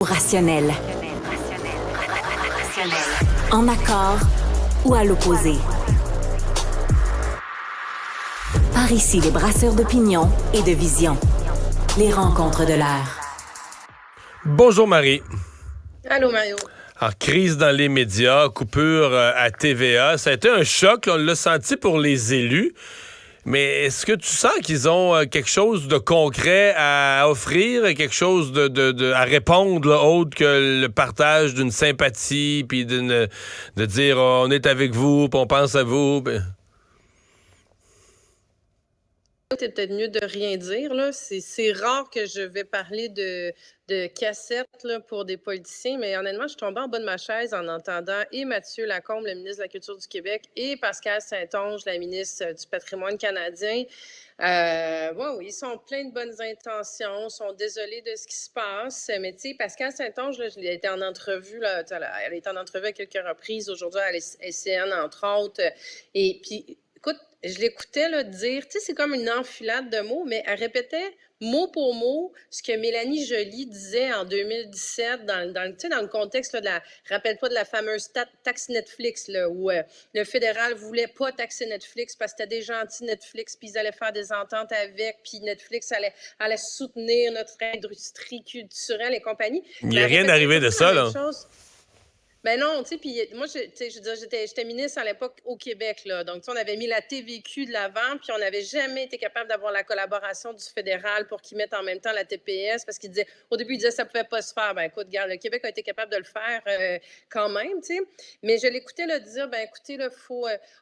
Rationnel. En accord ou à l'opposé. Par ici, les brasseurs d'opinion et de vision. Les rencontres de l'air. Bonjour Marie. Allô Mario. Alors, crise dans les médias, coupure à TVA. Ça a été un choc, là, on l'a senti pour les élus. Mais est-ce que tu sens qu'ils ont quelque chose de concret à offrir, quelque chose à répondre, là, autre que le partage d'une sympathie, puis de dire on est avec vous, puis on pense à vous? Puis... C'est peut-être mieux de rien dire, là. C'est rare que je vais parler de cassettes là, pour des politiciens, mais honnêtement, je suis tombée en bas de ma chaise en entendant et Mathieu Lacombe, le ministre de la Culture du Québec, et Pascale Saint-Onge, la ministre du Patrimoine canadien. Oui, ils sont pleins de bonnes intentions, sont désolés de ce qui se passe, mais tu sais, Pascale Saint-Onge, là, elle a été en entrevue, là, elle a été en entrevue à quelques reprises, aujourd'hui à LCN, entre autres, et puis, écoute, je l'écoutais là, dire, tu sais, c'est comme une enfilade de mots, mais elle répétait mot pour mot ce que Mélanie Joly disait en 2017 dans le contexte là, rappelle-toi de la fameuse taxe Netflix, là, où le fédéral voulait pas taxer Netflix parce que c'était des gentils Netflix, puis ils allaient faire des ententes avec, puis Netflix allait soutenir notre industrie culturelle et compagnie. Il n'y a rien arrivé de ça, là. Ben non, tu sais, puis moi, je veux dire, j'étais ministre à l'époque au Québec, là. Donc, tu sais, on avait mis la TVQ de l'avant, puis on n'avait jamais été capable d'avoir la collaboration du fédéral pour qu'ils mettent en même temps la TPS, parce qu'ils disaient, au début, ils disaient ça pouvait pas se faire. Ben écoute, regarde, le Québec a été capable de le faire quand même, tu sais. Mais je l'écoutais là dire, ben écoutez, là,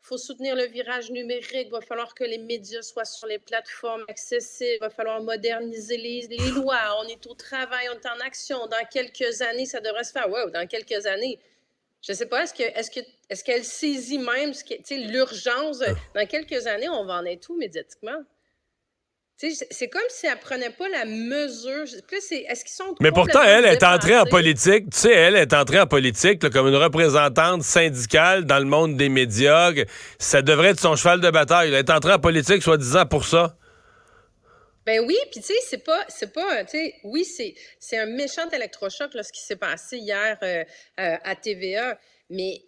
faut soutenir le virage numérique, il va falloir que les médias soient sur les plateformes accessibles, il va falloir moderniser les lois, on est au travail, on est en action, dans quelques années, ça devrait se faire. Wow, dans quelques années. Je sais pas, est-ce qu'elle saisit même l'urgence? Dans quelques années, on va en être où médiatiquement? C'est comme si elle prenait pas la mesure. Est-ce qu'ils sont Mais pourtant, elle est entrée en dépassés? politique, tu sais, elle est entrée en politique là, comme une représentante syndicale dans le monde des médias. Ça devrait être son cheval de bataille. Elle est entrée en politique, soi-disant, pour ça. Ben oui, puis tu sais, c'est pas, tu sais, oui, c'est un méchant électrochoc, là, ce qui s'est passé hier à TVA, mais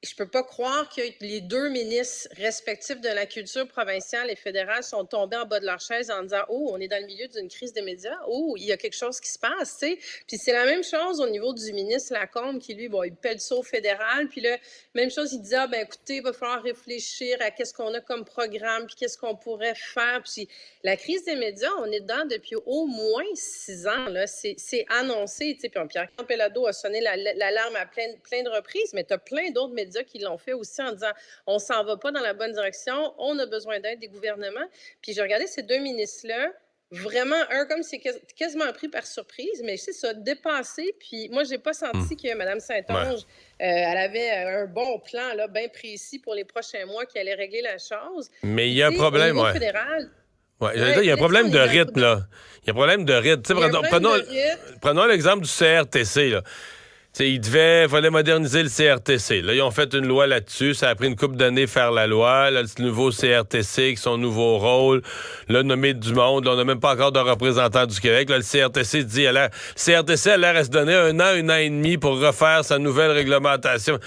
je peux pas croire que les deux ministres respectifs de la culture provinciale et fédérale sont tombés en bas de leur chaise en disant, oh, on est dans le milieu d'une crise des médias, oh, il y a quelque chose qui se passe, tu sais. Puis c'est la même chose au niveau du ministre Lacombe qui, lui, bon, il pèle ça au fédéral, puis là, même chose, il dit, ah, ben écoutez, il va falloir réfléchir à qu'est-ce qu'on a comme programme, puis qu'est-ce qu'on pourrait faire, puis la crise des médias, on est dedans depuis au moins 6 ans. Là. C'est annoncé. Puis Pierre Campelado a sonné l'alarme à plein de reprises, mais tu as plein d'autres médias qui l'ont fait aussi en disant on s'en va pas dans la bonne direction, on a besoin d'aide des gouvernements. Puis j'ai regardé ces deux ministres-là, vraiment, un comme c'est quasiment pris par surprise, mais c'est ça, dépassé. Puis moi, j'ai pas senti que Mme Saint-Onge, elle avait un bon plan là, bien précis pour les prochains mois qui allait régler la chose. Mais il y a un problème, au niveau fédéral, ouais, il y a un problème de rythme, là. Il y a un problème de rythme. Prenons l'exemple du CRTC, là. Il fallait moderniser le CRTC. Là, ils ont fait une loi là-dessus. Ça a pris une couple d'années faire la loi. Là, le nouveau CRTC, avec son nouveau rôle, là, nommé du monde. Là, on n'a même pas encore de représentant du Québec. Là, le CRTC dit, le CRTC a l'air à se donner un an et demi pour refaire sa nouvelle réglementation.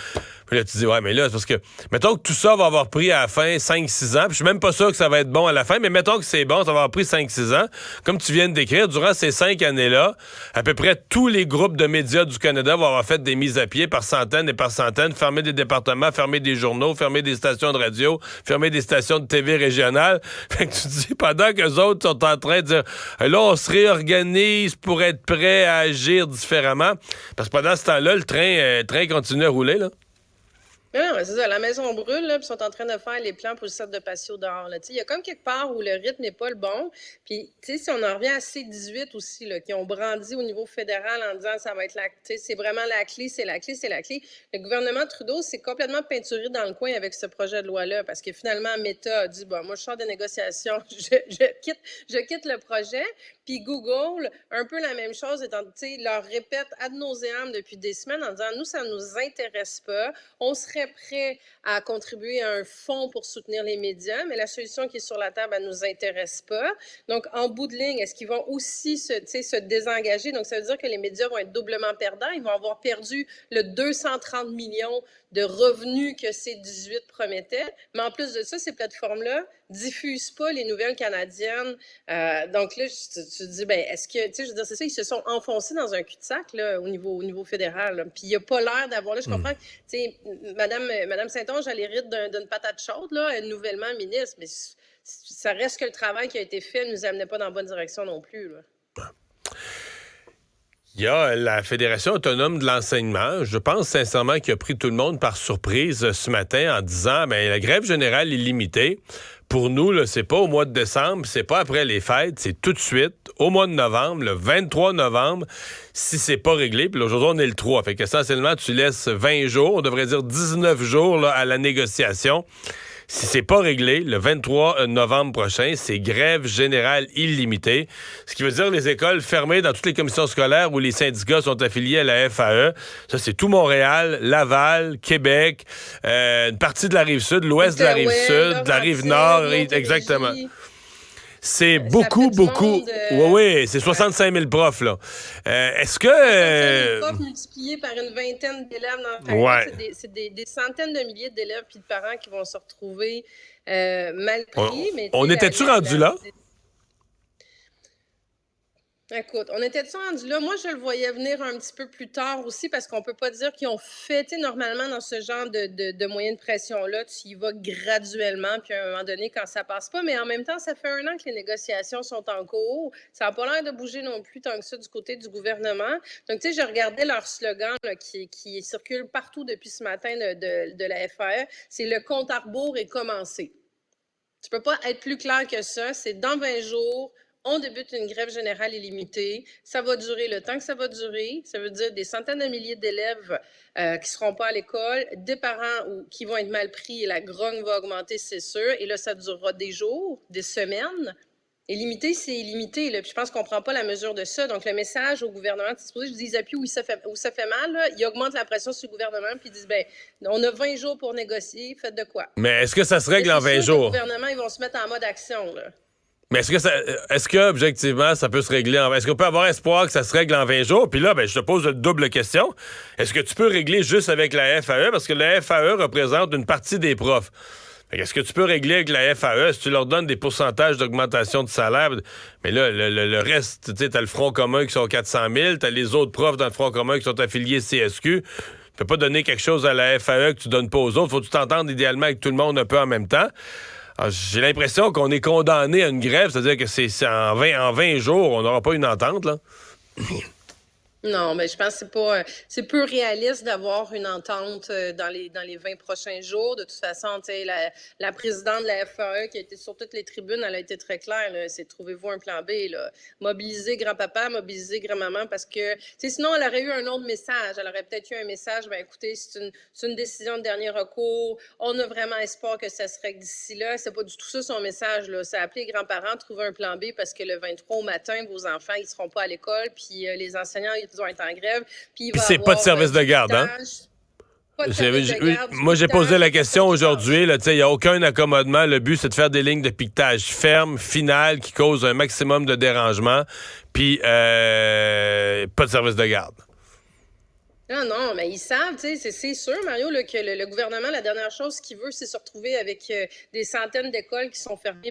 Puis là, tu dis, ouais, mais là, c'est parce que, mettons que tout ça va avoir pris à la fin 5-6 ans, puis je suis même pas sûr que ça va être bon à la fin, mais mettons que c'est bon, ça va avoir pris 5-6 ans. Comme tu viens de décrire, durant ces 5 années-là, à peu près tous les groupes de médias du Canada vont avoir fait des mises à pied par centaines et par centaines, fermer des départements, fermer des journaux, fermer des stations de radio, fermer des stations de TV régionales. Fait que tu te dis, pendant qu'eux autres sont en train de dire, là, on se réorganise pour être prêt à agir différemment, parce que pendant ce temps-là, le train continue à rouler, là. Non, c'est ça. La maison brûle, là, puis ils sont en train de faire les plans pour le centre de patio dehors. Il y a comme quelque part où le rythme n'est pas le bon. Puis, tu sais, si on en revient à C-18 aussi, là, qui ont brandi au niveau fédéral en disant ça va être c'est vraiment la clé, c'est la clé, c'est la clé. Le gouvernement Trudeau s'est complètement peinturé dans le coin avec ce projet de loi-là parce que finalement, Meta a dit, bon, moi, je sors des négociations, je quitte le projet. Puis Google, un peu la même chose, leur répète ad nauseam depuis des semaines en disant, nous, ça ne nous intéresse pas. On serait très prêt à contribuer à un fonds pour soutenir les médias, mais la solution qui est sur la table, elle ne nous intéresse pas. Donc, en bout de ligne, est-ce qu'ils vont aussi se désengager? Donc, ça veut dire que les médias vont être doublement perdants. Ils vont avoir perdu le 230 millions de revenus que ces 18 promettaient. Mais en plus de ça, ces plateformes-là diffusent pas les nouvelles canadiennes. Donc là, tu te dis, ben, est-ce que, tu sais, je veux dire, c'est ça, ils se sont enfoncés dans un cul-de-sac là, au niveau fédéral. Là. Puis il n'y a pas l'air d'avoir, là, je comprends que, tu sais, Madame Saint-Onge, elle hérite d'une patate chaude, là, elle est nouvellement ministre, mais ça reste que le travail qui a été fait ne nous amenait pas dans la bonne direction non plus, là. Il y a la Fédération autonome de l'enseignement. Je pense sincèrement qu'il a pris tout le monde par surprise ce matin en disant ben la grève générale est limitée. Pour nous, là, c'est pas au mois de décembre, c'est pas après les fêtes, c'est tout de suite, au mois de novembre, le 23 novembre, si c'est pas réglé. Puis là, aujourd'hui, on est le 3. Fait qu'essentiellement, tu laisses 20 jours, on devrait dire 19 jours là, à la négociation. Si c'est pas réglé, le 23 novembre prochain, c'est grève générale illimitée. Ce qui veut dire les écoles fermées dans toutes les commissions scolaires où les syndicats sont affiliés à la FAE. Ça, c'est tout Montréal, Laval, Québec, une partie de la Rive-Sud, l'ouest de la Rive-Sud, de la Rive-Nord, exactement. C'est beaucoup. Oui, c'est 65 000 profs, là. Est-ce que... 65 000 profs multipliés par une vingtaine d'élèves dans le ouais. C'est des centaines de milliers d'élèves puis de parents qui vont se retrouver mal pris. On était-tu rendu là? Écoute, on était-tu rendu là? Moi, je le voyais venir un petit peu plus tard aussi parce qu'on peut pas dire qu'ils ont fait, tu sais, normalement, dans ce genre de moyens de pression-là, tu y vas graduellement, puis à un moment donné, quand ça passe pas. Mais en même temps, ça fait 1 an que les négociations sont en cours. Ça n'a pas l'air de bouger non plus tant que ça du côté du gouvernement. Donc, tu sais, je regardais leur slogan là, qui circule partout depuis ce matin de la FAE. C'est « Le compte à rebours est commencé ». Tu peux pas être plus clair que ça. C'est dans 20 jours. On débute une grève générale illimitée. Ça va durer le temps que ça va durer. Ça veut dire des centaines de milliers d'élèves qui ne seront pas à l'école, des parents qui vont être mal pris et la grogne va augmenter, c'est sûr. Et là, ça durera des jours, des semaines. Illimité, c'est illimité. Là. Puis je pense qu'on ne prend pas la mesure de ça. Donc, le message au gouvernement, c'est supposé, je dis, ils appuient où ça fait mal. Là. Ils augmentent la pression sur le gouvernement puis ils disent, ben, on a 20 jours pour négocier. Faites de quoi? Mais est-ce que ça se règle en 20 jours? Le gouvernement, ils vont se mettre en mode action, là. Mais est-ce que objectivement, ça peut se régler est-ce qu'on peut avoir espoir que ça se règle en 20 jours? Puis là, ben, je te pose une double question. Est-ce que tu peux régler juste avec la FAE? Parce que la FAE représente une partie des profs. Est-ce que tu peux régler avec la FAE si tu leur donnes des pourcentages d'augmentation de salaire? Mais là, le reste, tu sais, t'as le Front commun qui sont 400 000, t'as les autres profs dans le Front commun qui sont affiliés CSQ. Tu peux pas donner quelque chose à la FAE que tu donnes pas aux autres. Faut que tu t'entendes idéalement avec tout le monde un peu en même temps. Alors, j'ai l'impression qu'on est condamné à une grève, c'est-à-dire que c'est en 20 jours, on n'aura pas une entente, là. Non, mais je pense que c'est peu réaliste d'avoir une entente dans les 20 prochains jours. De toute façon, tu sais, la présidente de la FAE qui a été sur toutes les tribunes, elle a été très claire, là, c'est trouvez-vous un plan B, là. Mobiliser grand-papa, mobiliser grand-maman, parce que, tu sais, sinon, elle aurait eu un autre message. Elle aurait peut-être eu un message, ben écoutez, c'est une décision de dernier recours. On a vraiment espoir que ça se règle d'ici là. C'est pas du tout ça son message, là. C'est appeler les grands-parents, trouver un plan B, parce que le 23 au matin, vos enfants, ils seront pas à l'école, puis les enseignants, ils vont être en grève. Puis c'est pas de service de garde, hein? Moi, j'ai posé la question aujourd'hui. Il n'y a aucun accommodement. Le but, c'est de faire des lignes de piquetage fermes, finales, qui causent un maximum de dérangement. Puis, pas de service de garde. Non, mais ils savent, tu sais, c'est sûr, Mario, là, que le gouvernement, la dernière chose qu'il veut, c'est se retrouver avec des centaines d'écoles qui sont fermées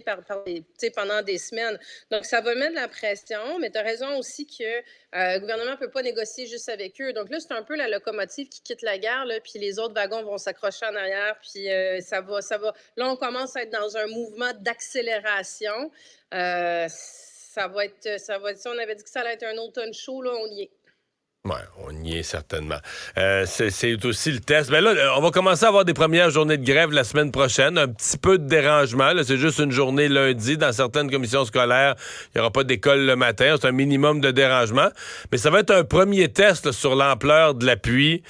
pendant des semaines. Donc, ça va mettre de la pression, mais tu as raison aussi que le gouvernement ne peut pas négocier juste avec eux. Donc là, c'est un peu la locomotive qui quitte la gare, là, puis les autres wagons vont s'accrocher en arrière, puis ça va. Là, on commence à être dans un mouvement d'accélération. Ça va être, si on avait dit que ça allait être un automne chaud, là, on y est. Oui, on y est certainement. C'est aussi le test. Ben là, on va commencer à avoir des premières journées de grève la semaine prochaine. Un petit peu de dérangement. Là, c'est juste une journée lundi. Dans certaines commissions scolaires, il n'y aura pas d'école le matin. C'est un minimum de dérangement. Mais ça va être un premier test là, sur l'ampleur de l'appui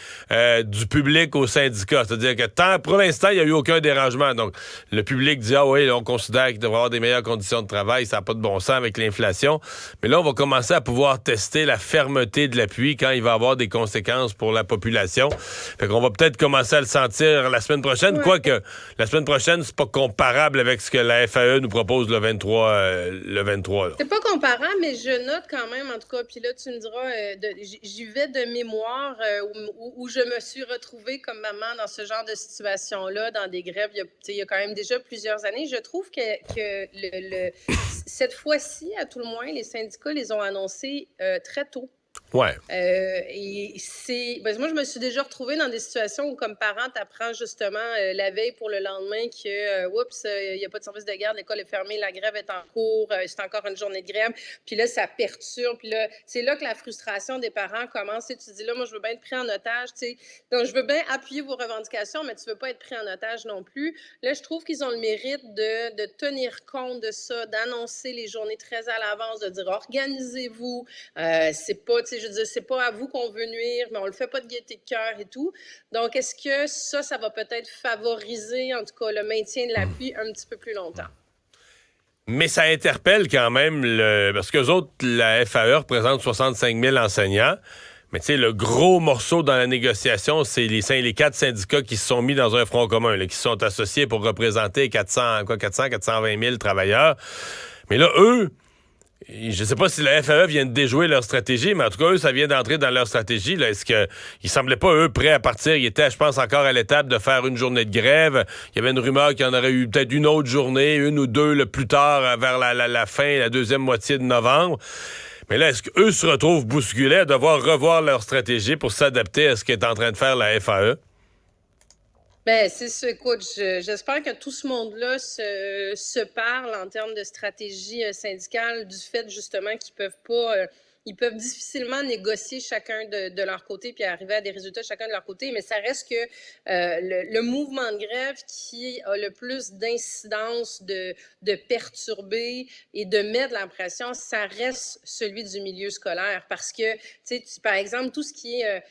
du public aux syndicats. C'est-à-dire que pour l'instant, il n'y a eu aucun dérangement. Donc, le public dit, ah oui, là, on considère qu'il devrait avoir des meilleures conditions de travail. Ça n'a pas de bon sens avec l'inflation. Mais là, on va commencer à pouvoir tester la fermeté de l'appui quand quand il va avoir des conséquences pour la population. Fait qu'on va peut-être commencer à le sentir la semaine prochaine, quoique la semaine prochaine, c'est pas comparable avec ce que la FAE nous propose le 23. Là. C'est pas comparable, mais je note quand même, en tout cas, puis là, tu me diras, j'y vais de mémoire où je me suis retrouvée comme maman dans ce genre de situation-là, dans des grèves, il y a quand même déjà plusieurs années. Je trouve que cette fois-ci, à tout le moins, les syndicats les ont annoncés très tôt. Ouais. Moi, je me suis déjà retrouvée dans des situations où, comme parent, tu apprends justement la veille pour le lendemain que, il n'y a pas de service de garde, l'école est fermée, la grève est en cours, c'est encore une journée de grève. Puis là, ça perturbe. Puis là, c'est là que la frustration des parents commence. Tu dis là, moi, je veux bien être pris en otage. T'sais. Donc, je veux bien appuyer vos revendications, mais tu ne veux pas être pris en otage non plus. Là, je trouve qu'ils ont le mérite de tenir compte de ça, d'annoncer les journées très à l'avance, de dire organisez-vous. C'est pas, je veux dire, c'est pas à vous qu'on veut nuire, mais on le fait pas de gaieté de cœur et tout. Donc, est-ce que ça va peut-être favoriser, en tout cas, le maintien de l'appui un petit peu plus longtemps? Mais ça interpelle quand même, parce qu'eux autres, la FAE représente 65 000 enseignants. Mais tu sais, le gros morceau dans la négociation, c'est les 4 syndicats qui se sont mis dans un front commun, là, qui se sont associés pour représenter 420 000 travailleurs. Mais là, eux, je ne sais pas si la FAE vient de déjouer leur stratégie, mais en tout cas, eux, ça vient d'entrer dans leur stratégie. Là. Est-ce qu'ils semblaient pas, eux, prêts à partir? Ils étaient, je pense, encore à l'étape de faire une journée de grève. Il y avait une rumeur qu'il y en aurait eu peut-être une autre journée, une ou deux, le plus tard, vers la fin, la deuxième moitié de novembre. Mais là, est-ce qu'eux se retrouvent bousculés à devoir revoir leur stratégie pour s'adapter à ce qu'est en train de faire la FAE? Ben, c'est ça. Écoute, j'espère que tout ce monde-là se parle en termes de stratégie syndicale, du fait justement qu'ils peuvent pas... ils peuvent difficilement négocier chacun de leur côté puis arriver à des résultats chacun de leur côté, mais ça reste que le mouvement de grève qui a le plus d'incidence de perturber et de mettre de la pression, ça reste celui du milieu scolaire parce que, tu sais, par exemple, tout ce qui est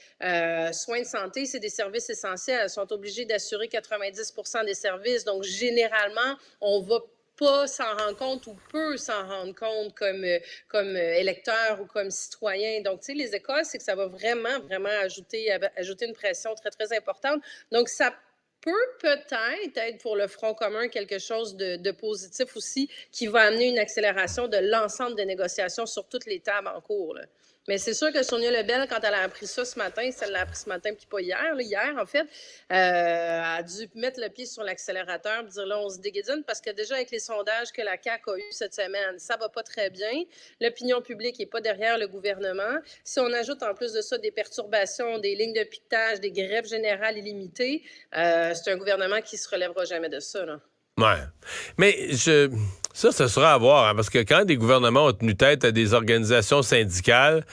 soins de santé, c'est des services essentiels. Elles sont obligées d'assurer 90% des services. Donc, généralement, on va pas s'en rendre compte ou peut s'en rendre compte comme électeur ou comme citoyen. Donc, tu sais, les écoles, c'est que ça va vraiment ajouter une pression très, très importante. Donc, ça peut peut-être être pour le Front commun quelque chose de positif aussi qui va amener une accélération de l'ensemble des négociations sur toutes les tables en cours, là. Mais c'est sûr que Sonia Lebel, quand elle a appris ça ce matin, elle l'a appris ce matin, puis pas hier, là, hier en fait, a dû mettre le pied sur l'accélérateur et dire là, on se déguédine parce que déjà avec les sondages que la CAQ a eu cette semaine, ça va pas très bien. L'opinion publique n'est pas derrière le gouvernement. Si on ajoute en plus de ça des perturbations, des lignes de piquetage, des grèves générales illimitées, c'est un gouvernement qui se relèvera jamais de ça, là. Ouais. Mais ça sera à voir, hein, parce que quand des gouvernements ont tenu tête à des organisations syndicales,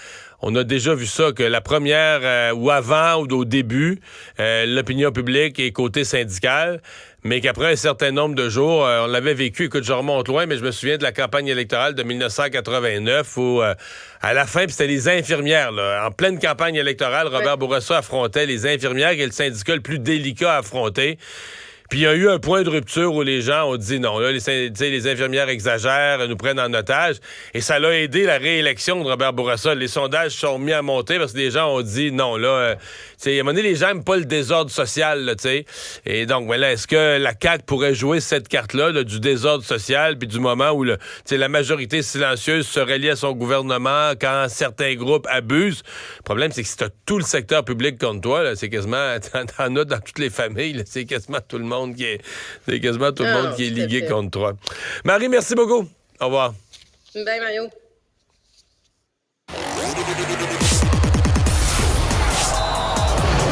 on a déjà vu ça, que la première, ou avant, ou au début, l'opinion publique est côté syndical, mais qu'après un certain nombre de jours, on l'avait vécu, écoute, je remonte loin, mais je me souviens de la campagne électorale de 1989, où à la fin, puis c'était les infirmières, là, en pleine campagne électorale, Robert Bourassa affrontait les infirmières, qui est le syndicat le plus délicat à affronter. Puis il y a eu un point de rupture où les gens ont dit non, là, les infirmières exagèrent, nous prennent en otage. Et ça l'a aidé la réélection de Robert Bourassa. Les sondages sont mis à monter parce que les gens ont dit non, là, à un moment donné, les gens n'aiment pas le désordre social, là, tu sais. Et donc, voilà, est-ce que la CAQ pourrait jouer cette carte-là, là, du désordre social, puis du moment où la majorité silencieuse se rallie à son gouvernement quand certains groupes abusent? Le problème, c'est que si tu as tout le secteur public contre toi, là, c'est quasiment, t'en as dans toutes les familles, là, c'est quasiment tout le monde qui est ligué contre toi. Marie, merci beaucoup. Au revoir. Bye, Mario.